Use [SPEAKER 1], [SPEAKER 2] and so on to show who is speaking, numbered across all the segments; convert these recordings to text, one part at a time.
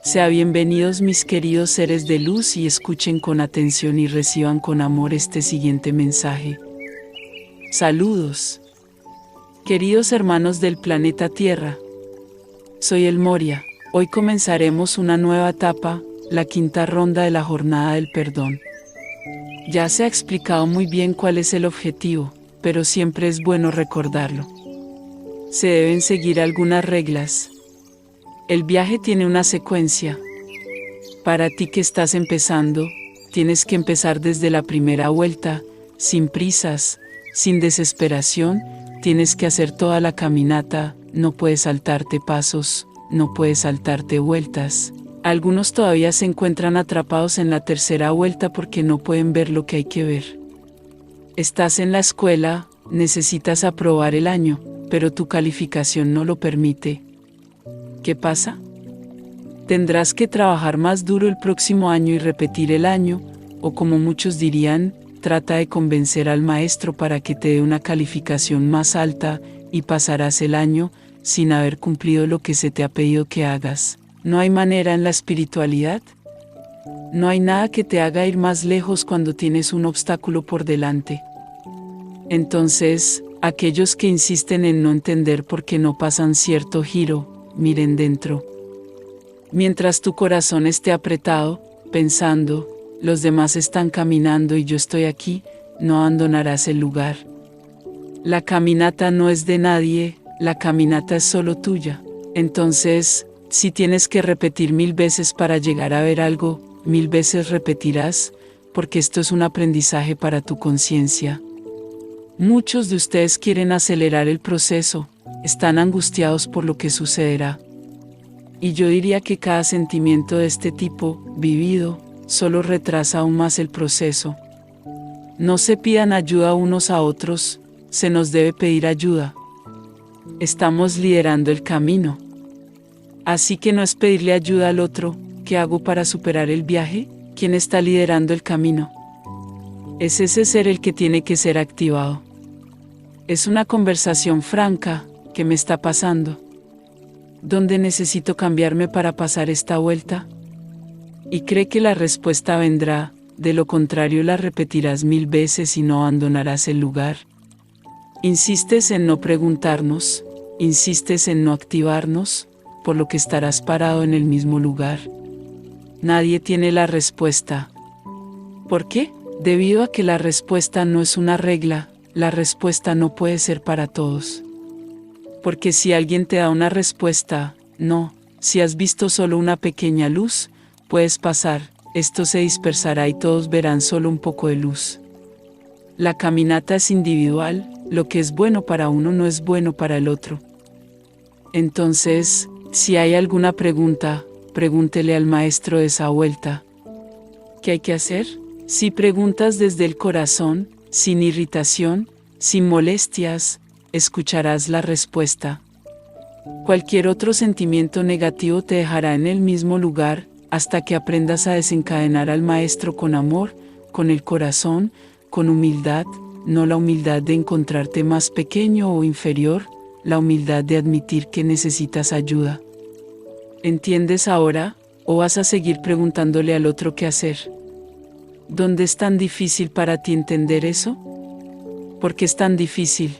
[SPEAKER 1] Sean bienvenidos mis queridos seres de luz y escuchen con atención y reciban con amor este siguiente mensaje. Saludos. Queridos hermanos del planeta Tierra. Soy el Moria. Hoy comenzaremos una nueva etapa, la quinta ronda de la jornada del perdón. Ya se ha explicado muy bien cuál es el objetivo, pero siempre es bueno recordarlo. Se deben seguir algunas reglas. El viaje tiene una secuencia. Para ti que estás empezando, tienes que empezar desde la primera vuelta, sin prisas, sin desesperación, tienes que hacer toda la caminata, no puedes saltarte pasos, no puedes saltarte vueltas. Algunos todavía se encuentran atrapados en la tercera vuelta porque no pueden ver lo que hay que ver. Estás en la escuela, necesitas aprobar el año, pero tu calificación no lo permite. ¿Qué pasa? Tendrás que trabajar más duro el próximo año y repetir el año, o como muchos dirían, trata de convencer al maestro para que te dé una calificación más alta, y pasarás el año sin haber cumplido lo que se te ha pedido que hagas. ¿No hay manera en la espiritualidad? No hay nada que te haga ir más lejos cuando tienes un obstáculo por delante. Entonces, aquellos que insisten en no entender por qué no pasan cierto giro, miren dentro. Mientras tu corazón esté apretado, pensando, los demás están caminando y yo estoy aquí, no abandonarás el lugar. La caminata no es de nadie, la caminata es solo tuya. Entonces, si tienes que repetir 1000 veces para llegar a ver algo, 1000 veces repetirás, porque esto es un aprendizaje para tu conciencia. Muchos de ustedes quieren acelerar el proceso, están angustiados por lo que sucederá. Y yo diría que cada sentimiento de este tipo, vivido, solo retrasa aún más el proceso. No se pidan ayuda unos a otros, se nos debe pedir ayuda. Estamos liderando el camino. Así que no es pedirle ayuda al otro, ¿qué hago para superar el viaje? ¿Quién está liderando el camino? Es ese ser el que tiene que ser activado. Es una conversación franca, ¿qué me está pasando? ¿Dónde necesito cambiarme para pasar esta vuelta? Y cree que la respuesta vendrá, de lo contrario la repetirás 1000 veces y no abandonarás el lugar. Insistes en no preguntarnos, insistes en no activarnos, por lo que estarás parado en el mismo lugar. Nadie tiene la respuesta. ¿Por qué? Debido a que la respuesta no es una regla, la respuesta no puede ser para todos. Porque si alguien te da una respuesta, no, si has visto solo una pequeña luz, puedes pasar, esto se dispersará y todos verán solo un poco de luz. La caminata es individual, lo que es bueno para uno no es bueno para el otro. Entonces, si hay alguna pregunta, pregúntele al maestro de esa vuelta. ¿Qué hay que hacer? Si preguntas desde el corazón, sin irritación, sin molestias, escucharás la respuesta. Cualquier otro sentimiento negativo te dejará en el mismo lugar, hasta que aprendas a desencadenar al maestro con amor, con el corazón, con humildad, no la humildad de encontrarte más pequeño o inferior, la humildad de admitir que necesitas ayuda. ¿Entiendes ahora, o vas a seguir preguntándole al otro qué hacer? ¿Dónde es tan difícil para ti entender eso? ¿Por qué es tan difícil?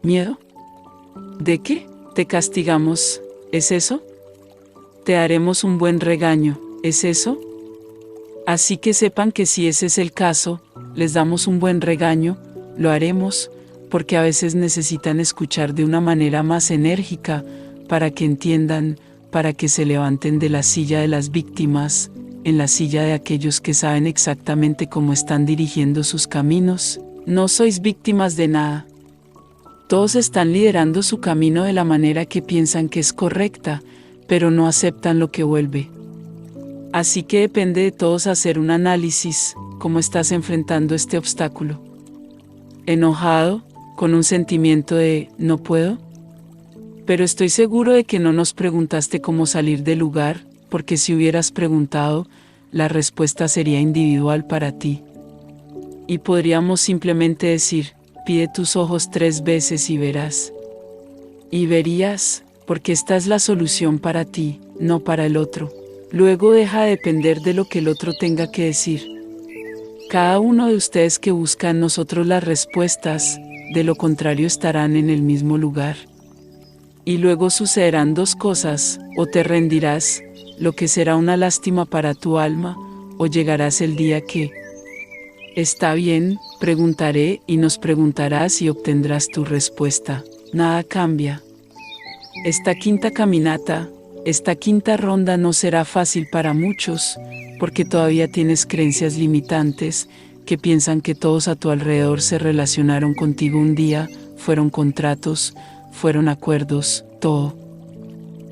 [SPEAKER 1] ¿Miedo? ¿De qué? Te castigamos, ¿es eso? Te haremos un buen regaño, ¿es eso? Así que sepan que si ese es el caso, les damos un buen regaño, lo haremos, porque a veces necesitan escuchar de una manera más enérgica, para que entiendan, para que se levanten de la silla de las víctimas, en la silla de aquellos que saben exactamente cómo están dirigiendo sus caminos. No sois víctimas de nada. Todos están liderando su camino de la manera que piensan que es correcta, pero no aceptan lo que vuelve. Así que depende de todos hacer un análisis, cómo estás enfrentando este obstáculo. ¿Enojado, con un sentimiento de no puedo? Pero estoy seguro de que no nos preguntaste cómo salir del lugar, porque si hubieras preguntado, la respuesta sería individual para ti. Y podríamos simplemente decir, pide tus ojos 3 veces y verás. Y verías, porque esta es la solución para ti, no para el otro. Luego deja de depender de lo que el otro tenga que decir. Cada uno de ustedes que busca en nosotros las respuestas, de lo contrario estarán en el mismo lugar. Y luego sucederán dos cosas: o te rendirás, lo que será una lástima para tu alma, o llegarás el día que está bien, preguntaré y nos preguntarás y obtendrás tu respuesta. Nada cambia. Esta quinta caminata, esta quinta ronda no será fácil para muchos, porque todavía tienes creencias limitantes, que piensan que todos a tu alrededor se relacionaron contigo un día, fueron contratos, fueron acuerdos, todo.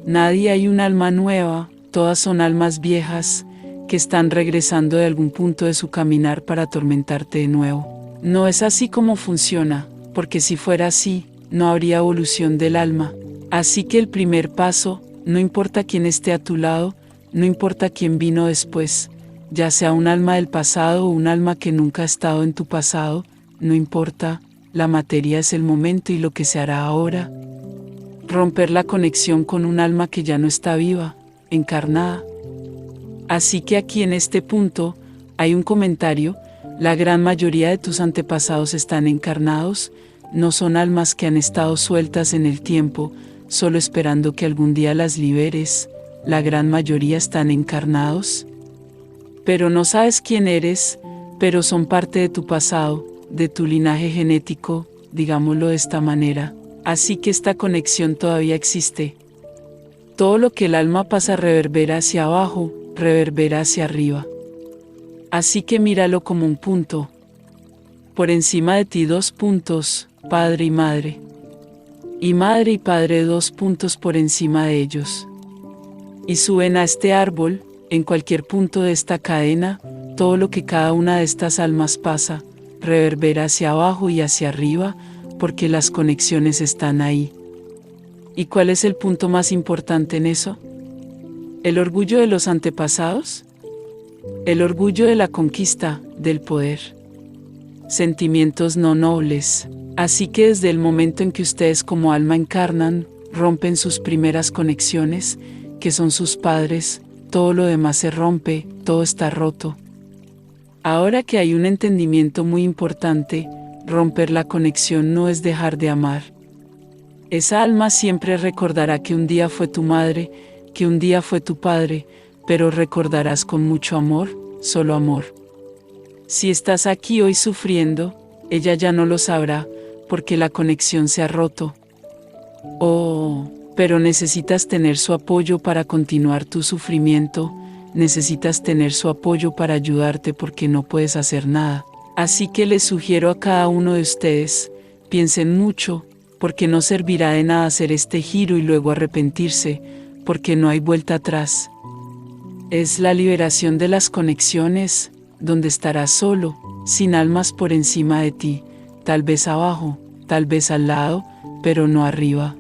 [SPEAKER 1] Nadie hay un alma nueva, todas son almas viejas, que están regresando de algún punto de su caminar para atormentarte de nuevo. No es así como funciona, porque si fuera así, no habría evolución del alma. Así que el primer paso, no importa quién esté a tu lado, no importa quién vino después, ya sea un alma del pasado o un alma que nunca ha estado en tu pasado, no importa, la materia es el momento y lo que se hará ahora. Romper la conexión con un alma que ya no está viva, encarnada. Así que aquí en este punto, hay un comentario: la gran mayoría de tus antepasados están encarnados, no son almas que han estado sueltas en el tiempo, solo esperando que algún día las liberes, la gran mayoría están encarnados. Pero no sabes quién eres, pero son parte de tu pasado, de tu linaje genético, digámoslo de esta manera. Así que esta conexión todavía existe. Todo lo que el alma pasa reverbera hacia abajo, reverbera hacia arriba. Así que míralo como un punto. Por encima de ti dos puntos, padre y madre. Y madre y padre dos puntos por encima de ellos. Y suben a este árbol, en cualquier punto de esta cadena, todo lo que cada una de estas almas pasa, reverbera hacia abajo y hacia arriba, porque las conexiones están ahí. ¿Y cuál es el punto más importante en eso? ¿El orgullo de los antepasados? El orgullo de la conquista, del poder. Sentimientos no nobles. Así que desde el momento en que ustedes como alma encarnan, rompen sus primeras conexiones, que son sus padres, todo lo demás se rompe, todo está roto. Ahora que hay un entendimiento muy importante, romper la conexión no es dejar de amar. Esa alma siempre recordará que un día fue tu madre, que un día fue tu padre, pero recordarás con mucho amor, solo amor. Si estás aquí hoy sufriendo, ella ya no lo sabrá, porque la conexión se ha roto. Oh, pero necesitas tener su apoyo para continuar tu sufrimiento, necesitas tener su apoyo para ayudarte porque no puedes hacer nada. Así que les sugiero a cada uno de ustedes, piensen mucho, porque no servirá de nada hacer este giro y luego arrepentirse, porque no hay vuelta atrás. Es la liberación de las conexiones, donde estarás solo, sin almas por encima de ti, tal vez abajo, tal vez al lado, pero no arriba.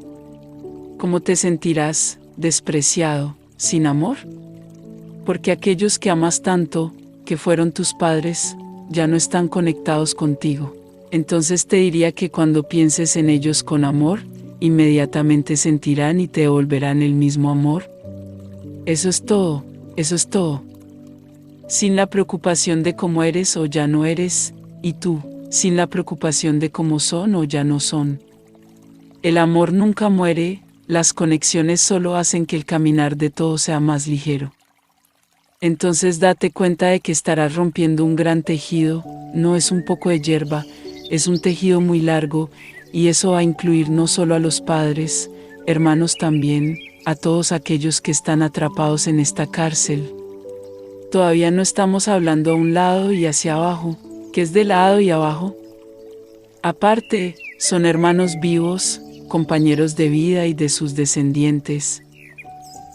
[SPEAKER 1] ¿Cómo te sentirás? Despreciado, sin amor. Porque aquellos que amas tanto, que fueron tus padres, ya no están conectados contigo. Entonces te diría que cuando pienses en ellos con amor, inmediatamente sentirán y te devolverán el mismo amor. Eso es todo, eso es todo. Sin la preocupación de cómo eres o ya no eres, y tú, sin la preocupación de cómo son o ya no son. El amor nunca muere, las conexiones solo hacen que el caminar de todo sea más ligero. Entonces date cuenta de que estarás rompiendo un gran tejido, no es un poco de hierba, es un tejido muy largo, y eso va a incluir no solo a los padres, hermanos también, a todos aquellos que están atrapados en esta cárcel. Todavía no estamos hablando a un lado y hacia abajo. ¿Qué es de lado y abajo? Aparte, son hermanos vivos, compañeros de vida y de sus descendientes.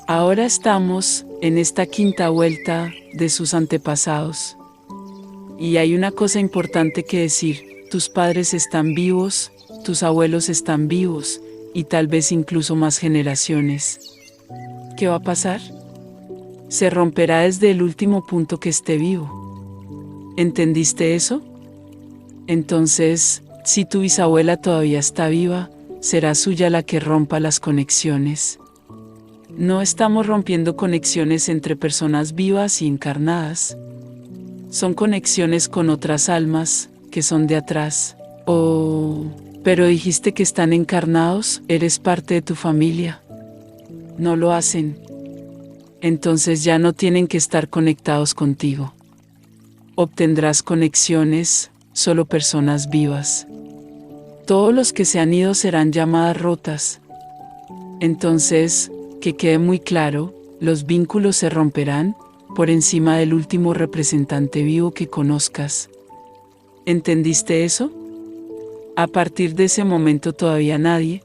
[SPEAKER 1] Ahora estamos en esta quinta vuelta de sus antepasados. Y hay una cosa importante que decir: tus padres están vivos, tus abuelos están vivos, y tal vez incluso más generaciones. ¿Qué va a pasar? Se romperá desde el último punto que esté vivo. ¿Entendiste eso? Entonces, si tu bisabuela todavía está viva, será suya la que rompa las conexiones. No estamos rompiendo conexiones entre personas vivas y encarnadas. Son conexiones con otras almas, que son de atrás. Oh, pero dijiste que están encarnados, eres parte de tu familia. No lo hacen. Entonces ya no tienen que estar conectados contigo. Obtendrás conexiones, solo personas vivas. Todos los que se han ido serán llamadas rotas. Entonces, que quede muy claro, los vínculos se romperán, por encima del último representante vivo que conozcas. ¿Entendiste eso? A partir de ese momento todavía nadie.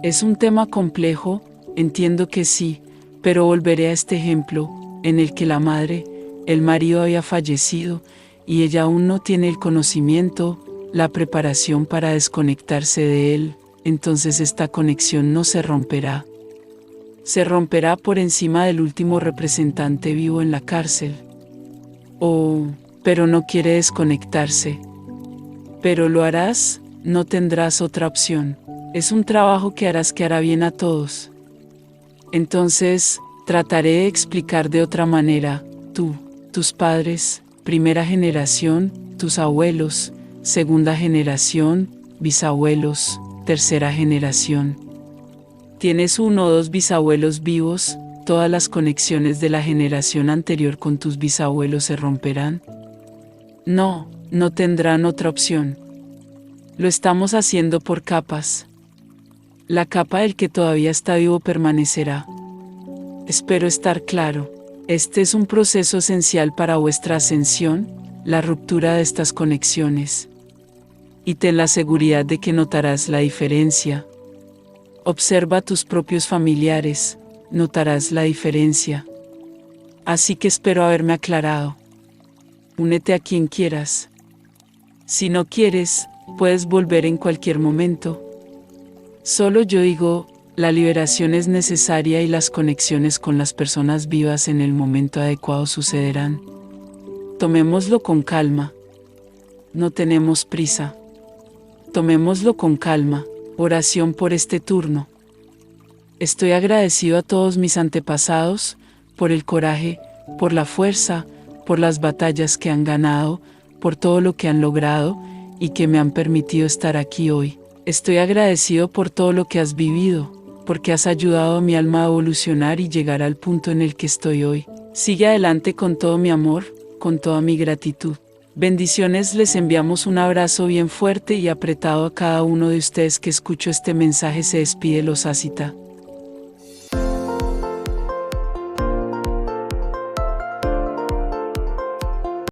[SPEAKER 1] Es un tema complejo, entiendo que sí, pero volveré a este ejemplo, en el que la madre, el marido había fallecido, y ella aún no tiene el conocimiento, la preparación para desconectarse de él, entonces esta conexión no se romperá. Se romperá por encima del último representante vivo en la cárcel. Oh, pero no quiere desconectarse. Pero lo harás, no tendrás otra opción. Es un trabajo que hará bien a todos. Entonces, trataré de explicar de otra manera, tú, tus padres, primera generación, tus abuelos, segunda generación, bisabuelos, tercera generación. ¿Tienes 1 o 2 bisabuelos vivos? ¿Todas las conexiones de la generación anterior con tus bisabuelos se romperán? No, no tendrán otra opción. Lo estamos haciendo por capas. La capa del que todavía está vivo permanecerá. Espero estar claro. Este es un proceso esencial para vuestra ascensión, la ruptura de estas conexiones. Y ten la seguridad de que notarás la diferencia. Observa a tus propios familiares, notarás la diferencia. Así que espero haberme aclarado. Únete a quien quieras. Si no quieres, puedes volver en cualquier momento. Solo yo digo, la liberación es necesaria y las conexiones con las personas vivas en el momento adecuado sucederán. Tomémoslo con calma. No tenemos prisa. Tomémoslo con calma. Oración por este turno. Estoy agradecido a todos mis antepasados, por el coraje, por la fuerza, por las batallas que han ganado, por todo lo que han logrado, y que me han permitido estar aquí hoy. Estoy agradecido por todo lo que has vivido, porque has ayudado a mi alma a evolucionar y llegar al punto en el que estoy hoy. Sigue adelante con todo mi amor, con toda mi gratitud. Bendiciones, les enviamos un abrazo bien fuerte y apretado a cada uno de ustedes que escuchó este mensaje. Se despide Los Asita.